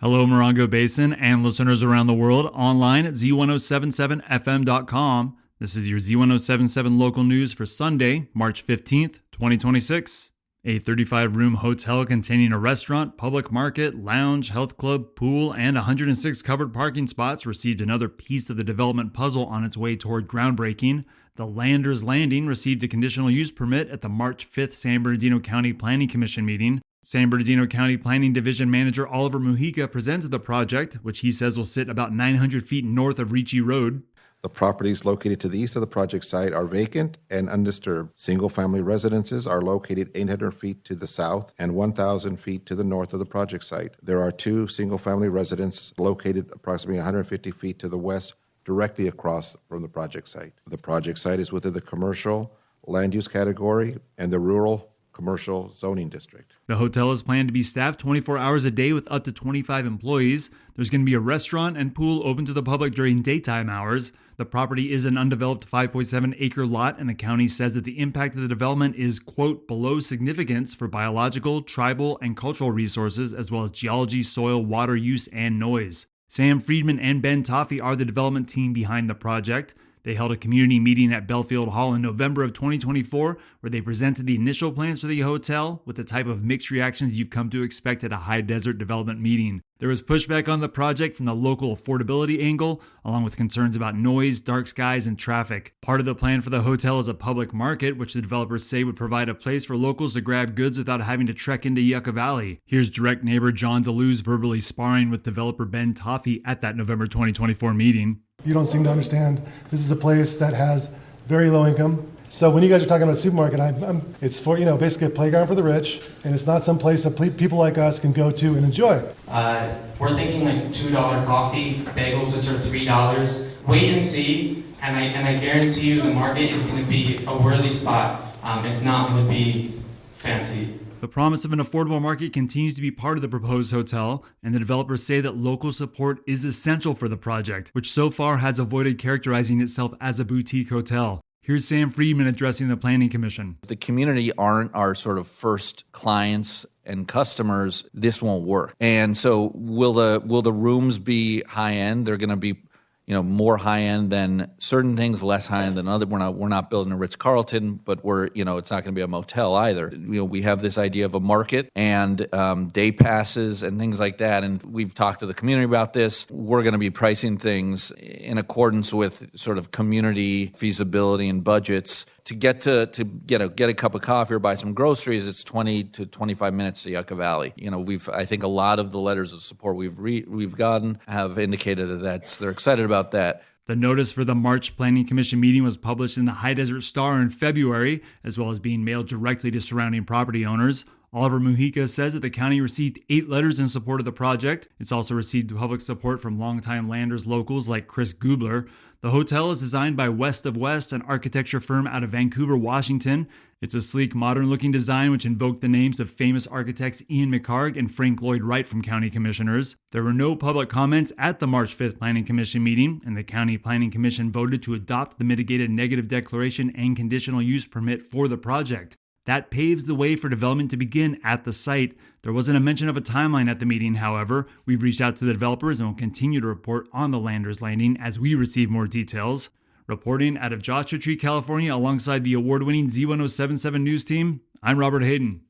Hello, Morongo Basin and listeners around the world online at Z107.7fm.com. This is your Z107.7 local news for Sunday, March 15th, 2026. A 35-room hotel containing a restaurant, public market, lounge, health club, pool, and 106 covered parking spots received another piece of the development puzzle on its way toward groundbreaking. The Landers Landing received a conditional use permit at the March 5th San Bernardino County Planning Commission meeting. San Bernardino County Planning Division Manager Oliver Mujica presented the project, which he says will sit about 900 feet north of Ricci Road. The properties located to the east of the project site are vacant and undisturbed. Single-family residences are located 800 feet to the south and 1,000 feet to the north of the project site. There are two single-family residences located approximately 150 feet to the west, directly across from the project site. The project site is within the commercial land use category and the rural commercial zoning district. The hotel is planned to be staffed 24 hours a day with up to 25 employees. There's going to be a restaurant and pool open to the public during daytime hours. The property is an undeveloped 5.7 acre lot, and the county says that the impact of the development is, quote, below significance for biological, tribal, and cultural resources, as well as geology, soil, water use, and noise. Sam Friedman and Ben Toffey are the development team behind the project. They held a community meeting at Belfield Hall in November of 2024, where they presented the initial plans for the hotel with the type of mixed reactions you've come to expect at a high desert development meeting. There was pushback on the project from the local affordability angle, along with concerns about noise, dark skies, and traffic. Part of the plan for the hotel is a public market, which the developers say would provide a place for locals to grab goods without having to trek into Yucca Valley. Here's direct neighbor John DeLuz verbally sparring with developer Ben Toffey at that November 2024 meeting. You don't seem to understand. This is a place that has very low income. So when you guys are talking about a supermarket, it's for, basically a playground for the rich, and it's not some place that people like us can go to and enjoy. We're thinking like $2 coffee, bagels, which are $3. Wait and see, and I guarantee you the market is going to be a worthy spot. It's not going to be fancy. The promise of an affordable market continues to be part of the proposed hotel, and the developers say that local support is essential for the project, which so far has avoided characterizing itself as a boutique hotel. Here's Sam Friedman addressing the Planning Commission. If the community aren't our sort of first clients and customers, this won't work. And so will the rooms be high end? They're going to be more high end than certain things, less high end than other. We're not building a Ritz-Carlton, but it's not going to be a motel either. We have this idea of a market and day passes and things like that. And we've talked to the community about this. We're going to be pricing things in accordance with sort of community feasibility and budgets. To get a cup of coffee or buy some groceries, it's 20 to 25 minutes to Yucca Valley. I think a lot of the letters of support we've gotten have indicated that they're excited about that. The notice for the March Planning Commission meeting was published in the High Desert Star in February, as well as being mailed directly to surrounding property owners. Oliver Mujica says that the county received 8 letters in support of the project. It's also received public support from longtime Landers locals like Chris Gubler. The hotel is designed by West of West, an architecture firm out of Vancouver, Washington. It's a sleek, modern-looking design which invoked the names of famous architects Ian McHarg and Frank Lloyd Wright from county commissioners. There were no public comments at the March 5th Planning Commission meeting, and the County Planning Commission voted to adopt the mitigated negative declaration and conditional use permit for the project. That paves the way for development to begin at the site. There wasn't a mention of a timeline at the meeting, however. We've reached out to the developers and will continue to report on the Landers Landing as we receive more details. Reporting out of Joshua Tree, California, alongside the award-winning Z107.7 news team, I'm Robert Hayden.